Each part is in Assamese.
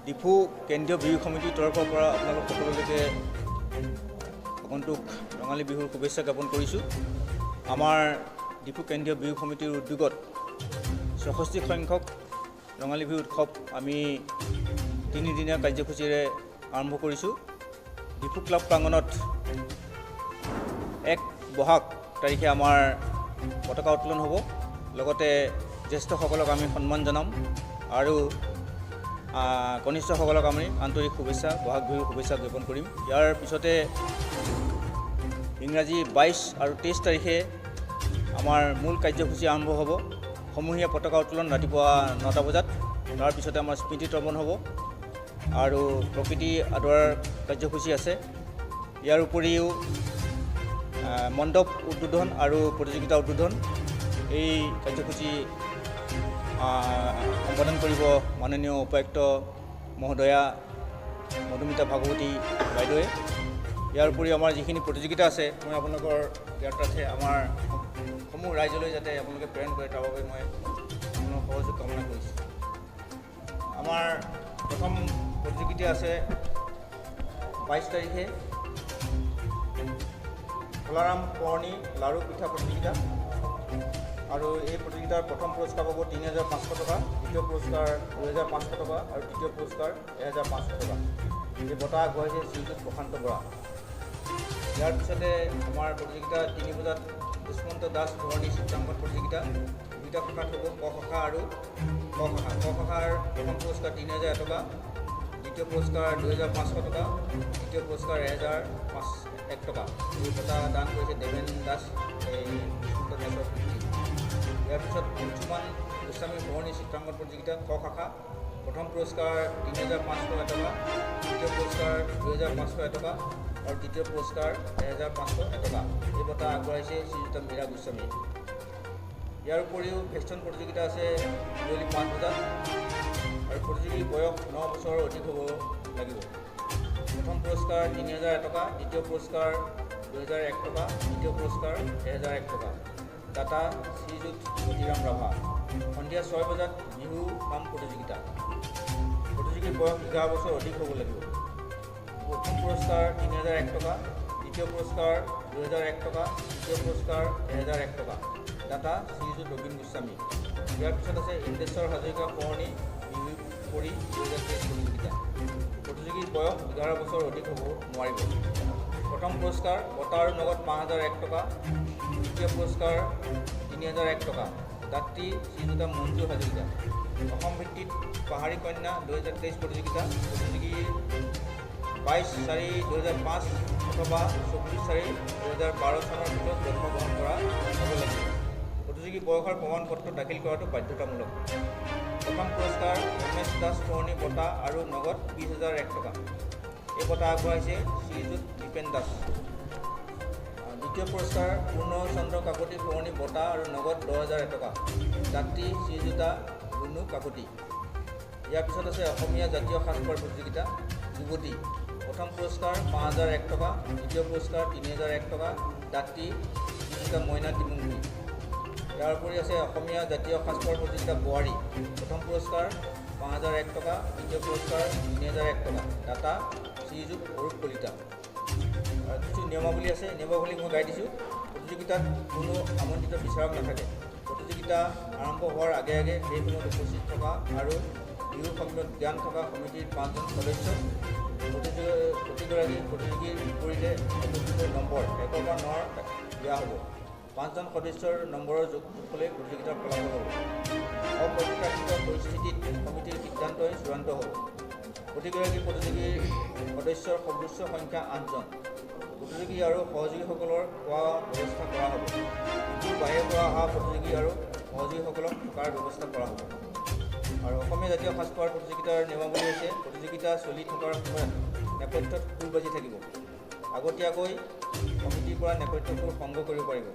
ডিফু কেন্দ্ৰীয় বিহু সমিতিৰ তৰফৰ পৰা আপোনালোক সকলোলৈকে আগন্তুক ৰঙালী বিহুৰ শুভেচ্ছা জ্ঞাপন কৰিছোঁ। আমাৰ ডিফু কেন্দ্ৰীয় বিহু সমিতিৰ উদ্যোগত ৬৬ সংখ্যক ৰঙালী বিহু উৎসৱ আমি ৩ দিনীয়া কাৰ্যসূচীৰে আৰম্ভ কৰিছোঁ। ডিফু ক্লাব প্ৰাংগণত ১ বহাগ তাৰিখে আমাৰ পতাকা উত্তোলন হ'ব। লগতে জ্যেষ্ঠসকলক আমি সন্মান জনাম আৰু কনিষ্ঠসকলক আমি আন্তৰিক শুভেচ্ছা বহাগ বিহুৰ শুভেচ্ছা জ্ঞাপন কৰিম। ইয়াৰ পিছতে ইংৰাজী ২২ আৰু ২৩ তাৰিখে আমাৰ মূল কাৰ্যসূচী আৰম্ভ হ'ব। সমূহীয়া পতাকা উত্তোলন ৰাতিপুৱা ৯টা বজাত। তাৰপিছতে আমাৰ স্মৃতি তৰ্পণ হ'ব আৰু প্ৰকৃতি আদৰাৰ কাৰ্যসূচী আছে। ইয়াৰ উপৰিও মণ্ডপ উদ্বোধন আৰু প্ৰতিযোগিতা উদ্বোধন এই কাৰ্যসূচী সম্পাদন কৰিব মাননীয় উপায়ুক্ত মহোদয়া মধুমিতা ভাগৱতী বাইদেৱে। ইয়াৰ উপৰিও আমাৰ যিখিনি প্ৰতিযোগিতা আছে মই আপোনালোকৰ জ্ঞাতাৰ্থে আমাৰ সমূহ ৰাইজলৈ যাতে আপোনালোকে প্ৰেৰণ কৰে তাৰ বাবে মই আপোনালোকৰ সহযোগ কামনা কৰিছোঁ। আমাৰ প্ৰথম প্ৰতিযোগিতা আছে ২২ তাৰিখে কলাৰাম কৰণী লাড়ু পিঠা প্ৰতিযোগিতা আৰু এই প্ৰতিযোগিতাৰ প্ৰথম পুৰস্কাৰ পাব ৩,৫০০ টকা, দ্বিতীয় পুৰস্কাৰ ২,৫০০ টকা আৰু তৃতীয় পুৰস্কাৰ ১,৫০০ টকা। এই বঁটা আগবঢ়াইছে শ্ৰীযুত প্ৰশান্ত বৰা। ইয়াৰ পিছতে আমাৰ প্ৰতিযোগিতা ৩ বজাত দুষ্মন্ত দাস কৰণী চিত্ৰাংকন প্ৰতিযোগিতা। দুটা শাখাত হ'ব ক শাখা আৰু ক শাখা। ক শাখাৰ প্ৰথম পুৰস্কাৰ ৩,০০০ টকা, দ্বিতীয় পুৰস্কাৰ ২,৫০০ টকা, তৃতীয় পুৰস্কাৰ ১,০০০ টকা। এই বঁটা দান কৰিছে দেৱেন দাস এই দুষ্মন্ত দাসৰ পিতৃ। ইয়াৰ পিছত অংশুমান গোস্বামী কৰণী চিত্ৰাংকন প্ৰতিযোগিতা ক শাখা। প্ৰথম পুৰস্কাৰ ৩,৫০০ টকা, দ্বিতীয় পুৰস্কাৰ ২,৫০০ টকা আৰু তৃতীয় পুৰস্কাৰ ১,৫০০ টকা। এই বঁটা আগবঢ়াইছে শ্ৰীযুত মীৰা গোস্বামীয়ে। ইয়াৰ উপৰিও ফেষ্টিভেল প্ৰতিযোগিতা আছে বিয়লি ৫ বজাত আৰু প্ৰতিযোগীৰ বয়স ৯ বছৰৰ অধিক হ'ব লাগিব। প্ৰথম পুৰস্কাৰ ৩,০০০ টকা, দ্বিতীয় পুৰস্কাৰ ২,০০১ টকা, তৃতীয় পুৰস্কাৰ ১,০০১ টকা। দাতা শ্ৰীযুত মতিৰাম ৰাভা। সন্ধিয়া ৬ বজাত বিহু নাম প্ৰতিযোগিতা। প্ৰতিযোগীৰ বয়স ১১ বছৰ অধিক হ'ব লাগিব। প্ৰথম পুৰস্কাৰ ৩,০০১ টকা, দ্বিতীয় পুৰস্কাৰ ২,০০১ টকা, তৃতীয় পুৰস্কাৰ ১,০০১ টকা। দাতা শ্ৰীযুত ৰবীন গোস্বামী। ইয়াৰ পিছত আছে ইন্দ্ৰেশ্বৰ হাজৰিকা কৰণী বিহু কৰি ২০২৩ প্ৰতিযোগিতা। প্ৰতিযোগীৰ বয়স ১১ বছৰ অধিক হ'ব নোৱাৰিব। প্ৰথম পুৰস্কাৰ বঁটা আৰু নগদ ৫,০০১ টকা, দ্বিতীয় পুৰস্কাৰ ৩,০০১ টকা। দাত্ৰী শ্ৰীযুত মঞ্জু হাজৰিকা। অসম ভিত্তিত পাহাৰী কন্যা ২০২৩ প্ৰতিযোগিতা। প্ৰতিযোগীৰ ২২/৪/২০০৫ অথবা ২৪/৪/২০১২ চনৰ ভিতৰত জন্মগ্ৰহণ কৰা হ'ব লাগিব। প্ৰতিযোগী বয়সৰ প্ৰমাণপত্ৰ দাখিল কৰাটো বাধ্যতামূলক। প্ৰথম পুৰস্কাৰ ৰমেশ দাস কৰণী বঁটা আৰু নগদ ২০,০০১ টকা। এই বঁটা আগবঢ়াইছে শ্ৰীযুত দীপেন দাস। দ্বিতীয় পুৰস্কাৰ পূৰ্ণ চন্দ্ৰ কাকতি কৰণী বঁটা আৰু নগদ ১০,০০০ টকা। দাত্ৰী শ্ৰীযুতা ৰুণু কাকতি। ইয়াৰ পিছত আছে অসমীয়া জাতীয় সাজপাৰ প্ৰতিযোগিতা যুৱতী। প্ৰথম পুৰস্কাৰ ৫,০০১ টকা, দ্বিতীয় পুৰস্কাৰ ৩,০০১ টকা। দাত্ৰী শ্ৰীযুতা মইনা টিমুংগী। ইয়াৰ উপৰি আছে অসমীয়া জাতীয় সাজপাৰ প্ৰতিযোগিতা বোৱাৰী। প্ৰথম পুৰস্কাৰ ৫,০০১ টকা, দ্বিতীয় পুৰস্কাৰ ৩,০০১ টকা। দাতা শ্ৰীযুত অৰূপ কলিতা। কিছু নিয়মাৱলী আছে, নিয়মাৱলী মই গাই দিছোঁ। প্ৰতিযোগিতাত কোনো আমন্ত্ৰিত বিচাৰক নাথাকে। প্ৰতিযোগিতা আৰম্ভ হোৱাৰ আগে আগে সেই সময়ত উপস্থিত থকা আৰু বিহু সম্বন্ধত জ্ঞান থকা সমিতিৰ ৫জন সদস্য প্ৰতিগৰাকী প্ৰতিযোগীৰ বিপৰীতে উপস্থিতৰ নম্বৰ ১ৰ পৰা ৯ দিয়া হ'ব। ৫জন সদস্যৰ নম্বৰৰ যোগফলে প্ৰতিযোগিতাৰ ফলাফল হ'ব। অপ্ৰত্যাশিত পৰিস্থিতিত সমিতিৰ সিদ্ধান্তই চূড়ান্ত হ'ব। প্ৰতিগৰাকী প্ৰতিযোগীৰ সদস্যৰ সৰ্বোচ্চ সংখ্যা ৮জন। প্ৰতিযোগী আৰু সহযোগীসকলৰ খোৱা ব্যৱস্থা কৰা হ'ব। ইটোৰ বাহিৰৰ পৰা অহা প্ৰতিযোগী আৰু সহযোগীসকলক থকাৰ ব্যৱস্থা কৰা হ'ব। আৰু অসমীয়া জাতীয় সাজপাৰ প্ৰতিযোগিতাৰ নিয়মাৱলী হৈছে প্ৰতিযোগিতা চলি থকাৰ সময়ত নেপথ্যত সুৰ বাজি থাকিব। আগতীয়াকৈ সমিতিৰ পৰা নেপথ্য সুৰ সংগ্ৰহ কৰিব পাৰিব।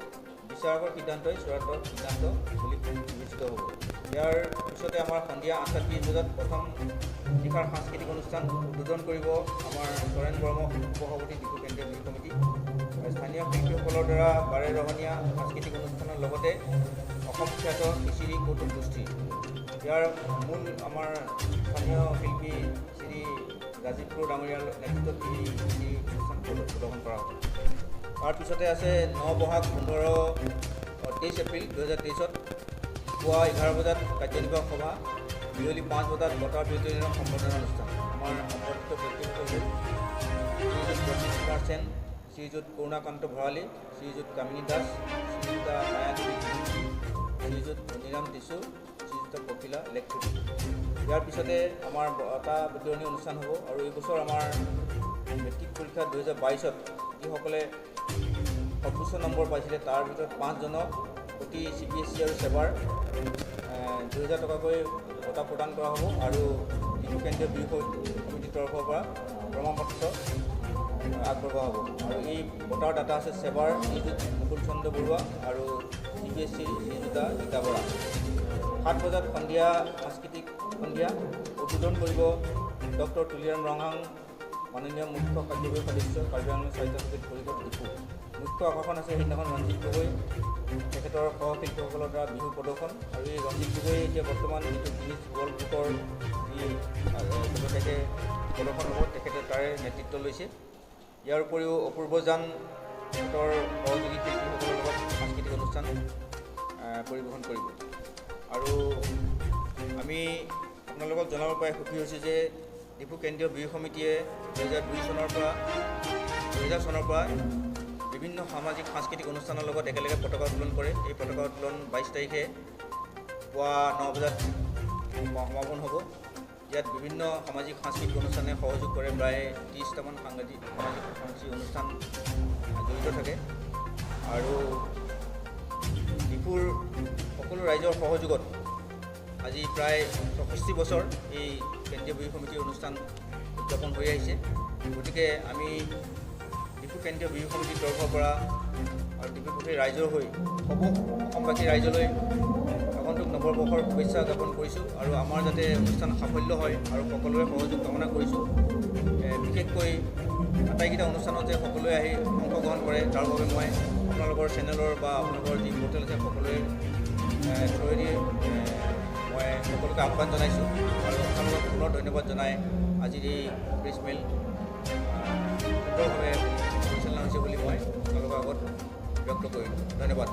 বিচাৰকৰ সিদ্ধান্তই চূড়ান্ত সিদ্ধান্ত বুলি বিবেচিত হ'ব। ইয়াৰ পিছতে আমাৰ সন্ধিয়া ৮:৩০ বজাত প্ৰথম নিশাৰ সাংস্কৃতিক অনুষ্ঠান উদ্বোধন কৰিব আমাৰ চৰেণ বৰ্মা উপসভাপতি ডিফু কেন্দ্ৰীয় বিহু সমিতি। স্থানীয় শিল্পীসকলৰ দ্বাৰা বাৰেৰহণীয়া সাংস্কৃতিক অনুষ্ঠানৰ লগতে অসম খ্যাত খিচিৰি কৌতুক গোষ্ঠী। ইয়াৰ মূল আমাৰ স্থানীয় শিল্পী শ্ৰী ৰাজীৱ ডাঙৰীয়াৰ নেতৃত্বত এই অনুষ্ঠান প্ৰদৰ্শন কৰা হ'ব। তাৰপিছতে আছে 9 বহাগ 23 এপ্ৰিল 2023 পুৱা 11 বজাত কাৰ্যনিৰ্বাহক সভা, বিয়লি 5 বজাত বঁটা বিতৰণৰ সম্বৰ্ধনা অনুষ্ঠান। আমাৰ সম্বৰ্ধিত ব্যক্তিসকল হ'ল শ্ৰীযুত প্ৰতীক কুমাৰ সেন, শ্ৰীযুত কৰুণাকান্ত ভৰালী, শ্ৰীযুত কামিনী দাস, শ্ৰীযুতা মায়াদেৱী, শ্ৰীযুত মণিৰাম টিছু, শ্ৰীযুতা কপিলা লেখুটি। ইয়াৰ পিছতে আমাৰ বঁটা বিতৰণী অনুষ্ঠান হ'ব। আৰু এই বছৰ আমাৰ মেট্ৰিক পৰীক্ষা 2022ত যিসকলে সৰ্বোচ্চ নম্বৰ পাইছিলে তাৰ ভিতৰত 5 জনক প্ৰতি CBSE আৰু সেবাৰ 2000 টকাকৈ বঁটা প্ৰদান কৰা হ'ব। আৰু ডিফু কেন্দ্ৰীয় বিহু সমিতিৰ তৰফৰ পৰা প্ৰমাণপত্ৰ আগবঢ়োৱা হ'ব। আৰু এই বঁটাৰ দাতা আছে সেবাৰ শ্ৰীযুত মুকুল চন্দ্ৰ বৰুৱা আৰু CBSEৰ শ্ৰীযুতা গীতা বৰা। 7 বজাত সন্ধিয়া সাংস্কৃতিক সন্ধিয়া উদ্বোধন কৰিব ডক্টৰ তুলিৰাম ৰংহাং, মাননীয় মুখ্য কাৰ্যবাহী সদস্য কাৰ্বি আংলং সাহিত্য সংগীত পৰিষদ ডিফু। মুখ্য আকৰ্ষণ আছে সেইদিনাখন ৰঞ্জিত গগৈ, তেখেতৰ সহশিল্পীসকলৰ দ্বাৰা বিহু প্ৰদৰ্শন। আৰু এই ৰঞ্জিত গগৈ এতিয়া বৰ্তমান যিটো গিনিজ ৱৰ্ল্ড বুকৰ যি তেখেতে প্ৰদৰ্শন হ'ব, তেখেতে তাৰে নেতৃত্ব লৈছে। ইয়াৰ উপৰিও অপূৰ্বজান তেখেতৰ সহযোগী শিল্পীসকলৰ লগত সাংস্কৃতিক অনুষ্ঠান পৰিৱেশন কৰিব। আৰু আমি আপোনালোকক জনাব পাই সুখী হৈছোঁ যে ডিফু কেন্দ্ৰীয় বিহু সমিতিয়ে 2002 চনৰ পৰা বিভিন্ন সামাজিক সাংস্কৃতিক অনুষ্ঠানৰ লগত একেলগে পতাকা উত্তোলন কৰে। এই পতাকা উত্তোলন 22 তাৰিখে পুৱা 9 বজাত সমাপন হ'ব। ইয়াত বিভিন্ন সামাজিক সাংস্কৃতিক অনুষ্ঠানে সহযোগ কৰে। প্ৰায় 30টামান সামাজিক অনুষ্ঠান জড়িত থাকে। আৰু ডিফুৰ সকলো ৰাইজৰ সহযোগত আজি প্ৰায় 64 বছৰ এই কেন্দ্ৰীয় বিহু সমিতিৰ অনুষ্ঠান উদযাপন হৈ আহিছে। গতিকে আমি ডিফু কেন্দ্ৰীয় বিহু সমিতিৰ তৰফৰ পৰা আৰু ডিফুপুখুৰীৰ ৰাইজৰ হৈ অসমবাসী ৰাইজলৈ আগন্তুক নৱবৰ্ষৰ শুভেচ্ছা জ্ঞাপন কৰিছোঁ। আৰু আমাৰ যাতে অনুষ্ঠান সাফল্য হয় আৰু সকলোৰে সহযোগ কামনা কৰিছোঁ। বিশেষকৈ আটাইকেইটা অনুষ্ঠানত যে সকলোৱে আহি অংশগ্ৰহণ কৰে তাৰ বাবে মই আপোনালোকৰ চেনেলৰ বা আপোনালোকৰ যি পৰ্টেল আছে সকলোৰে থ্ৰুৱেদি মই সকলোকে আহ্বান জনাইছোঁ। আৰু আপোনালোকক পুনৰ ধন্যবাদ জনাই আজিৰ এই প্ৰেছ মেল সুন্দৰভাৱে পৰিচালনা হৈছে বুলি মই আপোনালোকৰ আগত ব্যক্ত কৰিলোঁ। ধন্যবাদ।